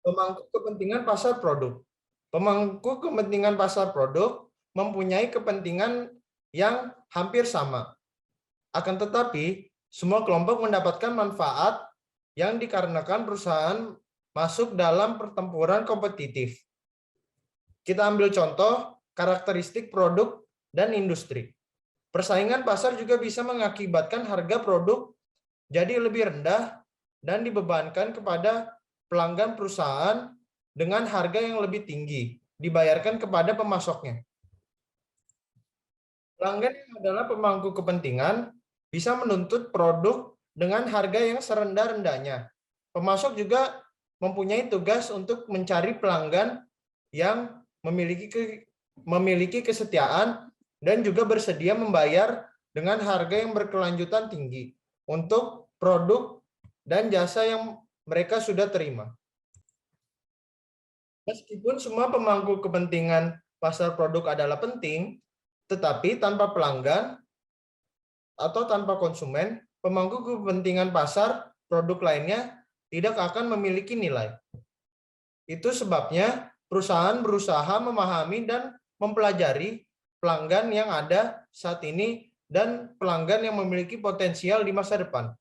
pemangku kepentingan pasar produk. Pemangku kepentingan pasar produk mempunyai kepentingan yang hampir sama. Akan tetapi, semua kelompok mendapatkan manfaat yang dikarenakan perusahaan masuk dalam pertempuran kompetitif. Kita ambil contoh karakteristik produk dan industri. Persaingan pasar juga bisa mengakibatkan harga produk jadi lebih rendah dan dibebankan kepada pelanggan perusahaan dengan harga yang lebih tinggi dibayarkan kepada pemasoknya. Pelanggan yang adalah pemangku kepentingan bisa menuntut produk dengan harga yang serendah-rendahnya. Pemasok juga mempunyai tugas untuk mencari pelanggan yang memiliki kesetiaan dan juga bersedia membayar dengan harga yang berkelanjutan tinggi untuk produk dan jasa yang mereka sudah terima. Meskipun semua pemangku kepentingan pasar produk adalah penting, tetapi tanpa pelanggan atau tanpa konsumen, pemangku kepentingan pasar produk lainnya tidak akan memiliki nilai. Itu sebabnya perusahaan berusaha memahami dan mempelajari pelanggan yang ada saat ini dan pelanggan yang memiliki potensial di masa depan.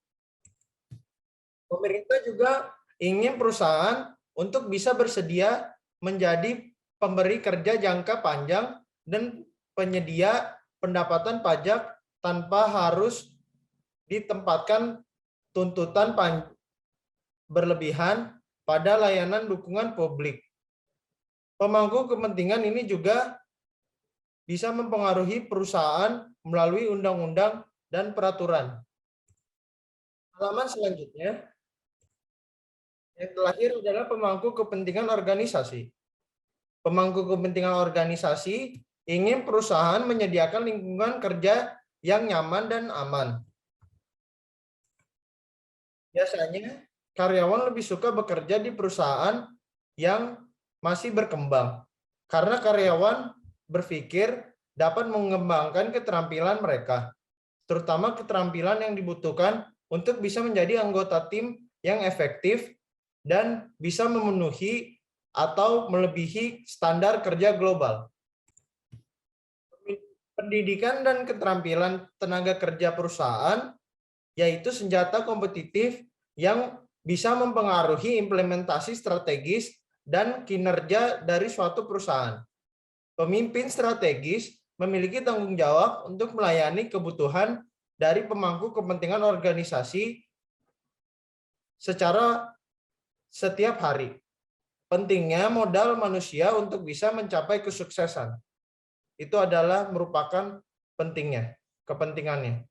Pemerintah juga ingin perusahaan untuk bisa bersedia menjadi pemberi kerja jangka panjang dan penyedia pendapatan pajak tanpa harus ditempatkan tuntutan berlebihan pada layanan dukungan publik. Pemangku kepentingan ini juga bisa mempengaruhi perusahaan melalui undang-undang dan peraturan. Halaman selanjutnya, yang terakhir adalah pemangku kepentingan organisasi. Pemangku kepentingan organisasi ingin perusahaan menyediakan lingkungan kerja yang nyaman dan aman. Biasanya, karyawan lebih suka bekerja di perusahaan yang masih berkembang, karena karyawan berpikir dapat mengembangkan keterampilan mereka, terutama keterampilan yang dibutuhkan untuk bisa menjadi anggota tim yang efektif dan bisa memenuhi atau melebihi standar kerja global. Pendidikan dan keterampilan tenaga kerja perusahaan yaitu senjata kompetitif yang bisa mempengaruhi implementasi strategis dan kinerja dari suatu perusahaan. Pemimpin strategis memiliki tanggung jawab untuk melayani kebutuhan dari pemangku kepentingan organisasi secara setiap hari. Pentingnya modal manusia untuk bisa mencapai kesuksesan. Itu adalah merupakan kepentingannya.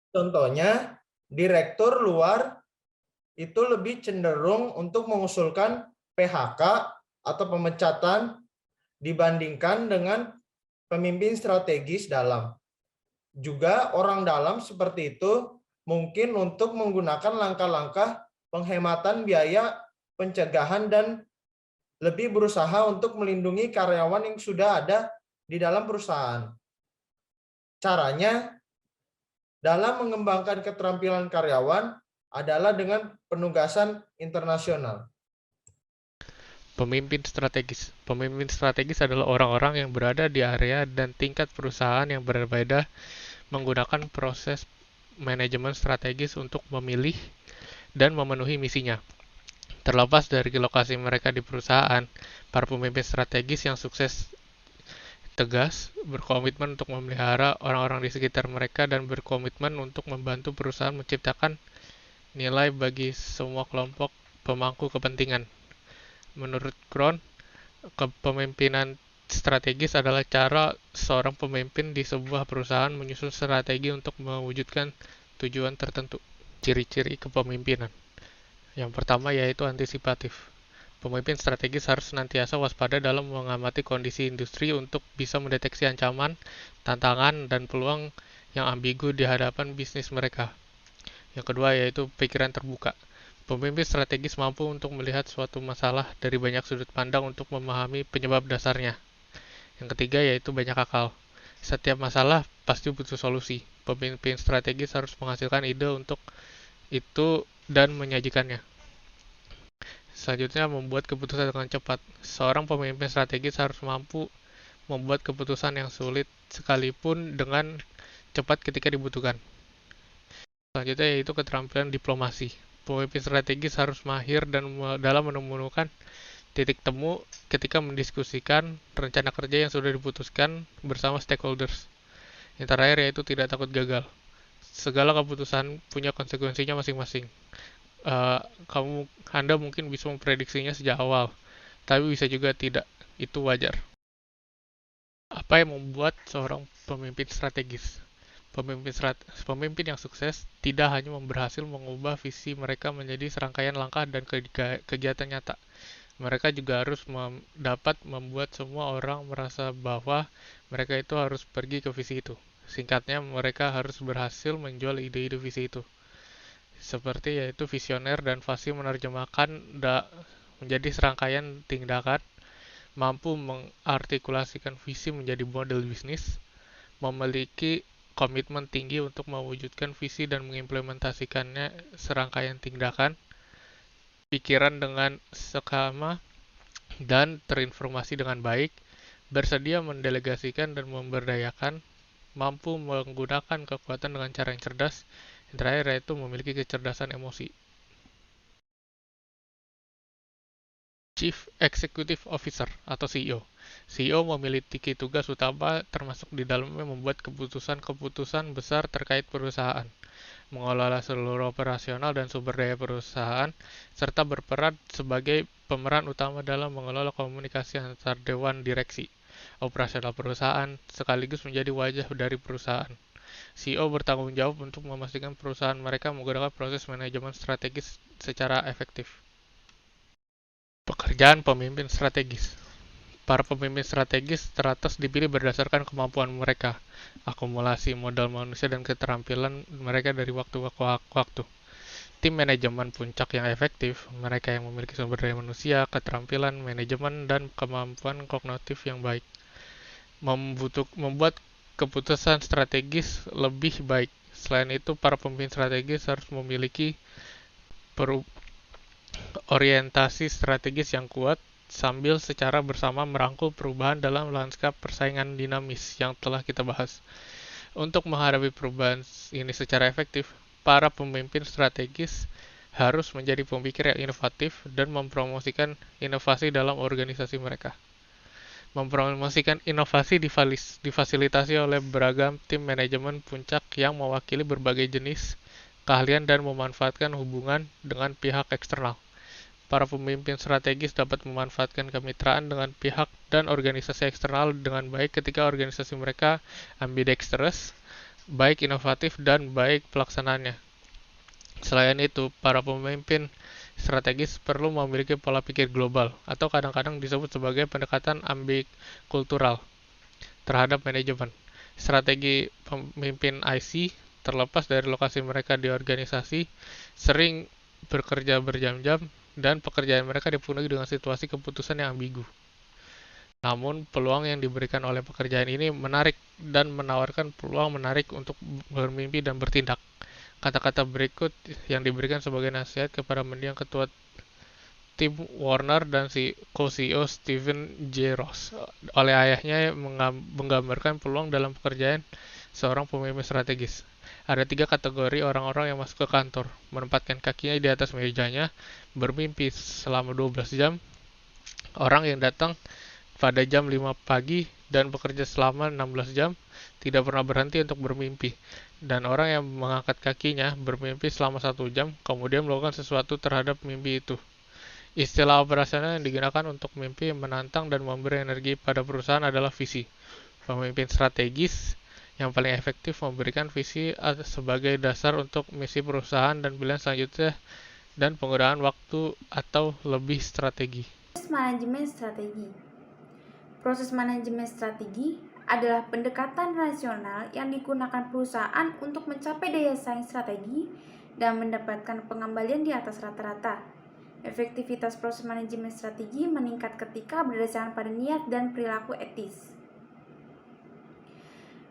Contohnya, direktur luar itu lebih cenderung untuk mengusulkan PHK atau pemecatan dibandingkan dengan pemimpin strategis dalam. Juga orang dalam seperti itu mungkin untuk menggunakan langkah-langkah penghematan biaya pencegahan dan lebih berusaha untuk melindungi karyawan yang sudah ada di dalam perusahaan. Caranya dalam mengembangkan keterampilan karyawan adalah dengan penugasan internasional. Pemimpin strategis. Pemimpin strategis adalah orang-orang yang berada di area dan tingkat perusahaan yang berbeda menggunakan proses manajemen strategis untuk memilih dan memenuhi misinya. Terlepas dari lokasi mereka di perusahaan, para pemimpin strategis yang sukses tegas, berkomitmen untuk memelihara orang-orang di sekitar mereka dan berkomitmen untuk membantu perusahaan menciptakan nilai bagi semua kelompok pemangku kepentingan. Menurut Krohn, kepemimpinan strategis adalah cara seorang pemimpin di sebuah perusahaan menyusun strategi untuk mewujudkan tujuan tertentu. Ciri-ciri kepemimpinan. Yang pertama yaitu antisipatif. Pemimpin strategis harus senantiasa waspada dalam mengamati kondisi industri untuk bisa mendeteksi ancaman, tantangan, dan peluang yang ambigu di hadapan bisnis mereka. Yang kedua yaitu pikiran terbuka. Pemimpin strategis mampu untuk melihat suatu masalah dari banyak sudut pandang untuk memahami penyebab dasarnya. Yang ketiga yaitu banyak akal. Setiap masalah pasti butuh solusi. Pemimpin strategis harus menghasilkan ide untuk itu dan menyajikannya. Selanjutnya, membuat keputusan dengan cepat. Seorang pemimpin strategis harus mampu membuat keputusan yang sulit sekalipun dengan cepat ketika dibutuhkan. Selanjutnya yaitu keterampilan diplomasi. Pemimpin strategis harus mahir dan dalam menemukan titik temu ketika mendiskusikan rencana kerja yang sudah diputuskan bersama stakeholders. Yang terakhir yaitu tidak takut gagal. Segala keputusan punya konsekuensinya masing-masing. Anda mungkin bisa memprediksinya sejak awal, tapi bisa juga tidak. Itu wajar. Apa yang membuat seorang pemimpin strategis? Pemimpin yang sukses tidak hanya berhasil mengubah visi mereka menjadi serangkaian langkah dan kegiatan nyata. Mereka juga harus dapat membuat semua orang merasa bahwa mereka itu harus pergi ke visi itu. Singkatnya, mereka harus berhasil menjual ide-ide visi itu. Seperti yaitu visioner dan fasih menerjemahkan menjadi serangkaian tindakan, mampu mengartikulasikan visi menjadi model bisnis, memiliki komitmen tinggi untuk mewujudkan visi dan mengimplementasikannya serangkaian tindakan, pikiran dengan seksama dan terinformasi dengan baik, bersedia mendelegasikan dan memberdayakan, mampu menggunakan kekuatan dengan cara yang cerdas, yang terakhir yaitu memiliki kecerdasan emosi. Chief Executive Officer atau CEO. CEO memiliki tugas utama termasuk di dalamnya membuat keputusan-keputusan besar terkait perusahaan, mengelola seluruh operasional dan sumber daya perusahaan, serta berperan sebagai pemeran utama dalam mengelola komunikasi antar dewan direksi, operasional perusahaan, sekaligus menjadi wajah dari perusahaan. CEO bertanggung jawab untuk memastikan perusahaan mereka menggunakan proses manajemen strategis secara efektif. Pekerjaan pemimpin strategis. Para pemimpin strategis teratas dipilih berdasarkan kemampuan mereka, akumulasi modal manusia dan keterampilan mereka dari waktu ke waktu. Tim manajemen puncak yang efektif, mereka yang memiliki sumber daya manusia, keterampilan manajemen, dan kemampuan kognitif yang baik. Membuat keputusan strategis lebih baik. Selain itu, para pemimpin strategis harus memiliki orientasi strategis yang kuat, sambil secara bersama merangkul perubahan dalam lanskap persaingan dinamis yang telah kita bahas. Untuk menghadapi perubahan ini secara efektif, para pemimpin strategis harus menjadi pemikir yang inovatif dan mempromosikan inovasi dalam organisasi mereka. Mempromosikan inovasi difasilitasi oleh beragam tim manajemen puncak yang mewakili berbagai jenis keahlian dan memanfaatkan hubungan dengan pihak eksternal. Para pemimpin strategis dapat memanfaatkan kemitraan dengan pihak dan organisasi eksternal dengan baik ketika organisasi mereka ambidextrous, baik inovatif, dan baik pelaksanaannya. Selain itu, para pemimpin strategis perlu memiliki pola pikir global, atau kadang-kadang disebut sebagai pendekatan ambikultural terhadap manajemen. Strategi pemimpin IC, terlepas dari lokasi mereka di organisasi, sering bekerja berjam-jam, dan pekerjaan mereka dipenuhi dengan situasi keputusan yang ambigu. Namun, peluang yang diberikan oleh pekerjaan ini menarik dan menawarkan peluang menarik untuk bermimpi dan bertindak. Kata-kata berikut yang diberikan sebagai nasihat kepada mendiang ketua Tim Warner dan co-CEO Steven J. Ross oleh ayahnya menggambarkan peluang dalam pekerjaan seorang pemimpin strategis. Ada 3 kategori orang-orang yang masuk ke kantor: menempatkan kakinya di atas mejanya, bermimpi selama 12 jam, orang yang datang pada jam 5 pagi dan bekerja selama 16 jam, tidak pernah berhenti untuk bermimpi, dan orang yang mengangkat kakinya, bermimpi selama 1 jam, kemudian melakukan sesuatu terhadap mimpi itu. Istilah operasional yang digunakan untuk mimpi menantang dan memberi energi pada perusahaan adalah visi. Pemimpin strategis yang paling efektif memberikan visi sebagai dasar untuk misi perusahaan dan pilihan selanjutnya dan penggunaan waktu atau lebih strategi. Proses manajemen strategi. Proses manajemen strategi adalah pendekatan rasional yang digunakan perusahaan untuk mencapai daya saing strategi dan mendapatkan pengembalian di atas rata-rata. Efektivitas proses manajemen strategi meningkat ketika berdasarkan pada niat dan perilaku etis.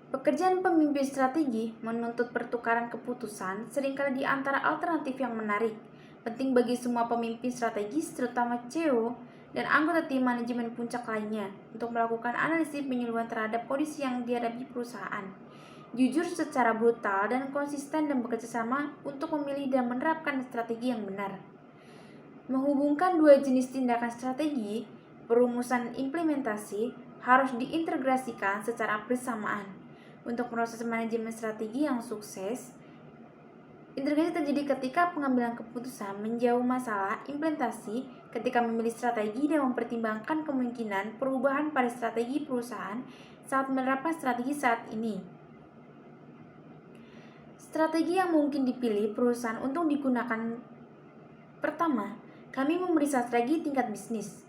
Pekerjaan pemimpin strategi menuntut pertukaran keputusan seringkali di antara alternatif yang menarik, penting bagi semua pemimpin strategis, terutama CEO dan anggota tim manajemen puncak lainnya, untuk melakukan analisis penyuluhan terhadap kondisi yang dihadapi perusahaan. Jujur secara brutal dan konsisten dan bekerja sama untuk memilih dan menerapkan strategi yang benar. Menghubungkan 2 jenis tindakan strategi, perumusan dan implementasi, harus diintegrasikan secara bersamaan. Untuk proses manajemen strategi yang sukses, integrasi terjadi ketika pengambilan keputusan menjauh masalah implementasi, ketika memilih strategi dan mempertimbangkan kemungkinan perubahan pada strategi perusahaan, saat menerapkan strategi saat ini. Strategi yang mungkin dipilih perusahaan untuk digunakan: pertama, kami memberi strategi tingkat bisnis.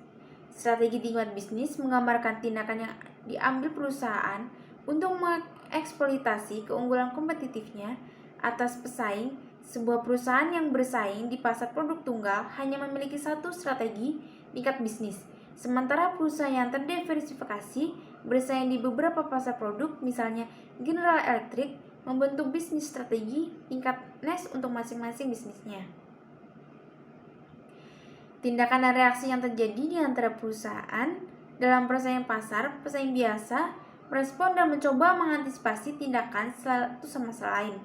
Strategi tingkat bisnis menggambarkan tindakan yang diambil perusahaan untuk mengeksploitasi keunggulan kompetitifnya atas pesaing. Sebuah perusahaan yang bersaing di pasar produk tunggal hanya memiliki satu strategi tingkat bisnis, sementara perusahaan yang terdiversifikasi bersaing di beberapa pasar produk, misalnya General Electric, membentuk bisnis strategi tingkat niche untuk masing-masing bisnisnya. Tindakan dan reaksi yang terjadi di antara perusahaan dalam persaingan pasar: pesaing biasa merespon dan mencoba mengantisipasi tindakan satu sama lain.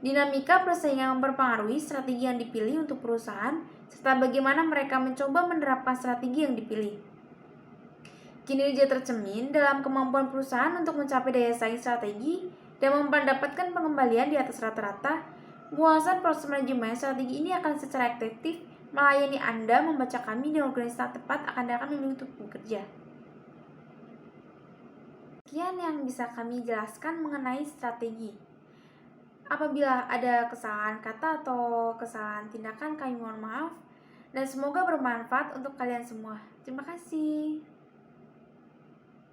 Dinamika persaingan mempengaruhi strategi yang dipilih untuk perusahaan, serta bagaimana mereka mencoba menerapkan strategi yang dipilih. Kinerja tercermin dalam kemampuan perusahaan untuk mencapai daya saing strategi dan mendapatkan pengembalian di atas rata-rata. Penguasaan proses manajemen strategi ini akan secara efektif melayani Anda membaca kami dan organisasi tepat akan memilih untuk bekerja. Sekian yang bisa kami jelaskan mengenai strategi. Apabila ada kesalahan kata atau kesalahan tindakan, kami mohon maaf dan semoga bermanfaat untuk kalian semua. Terima kasih.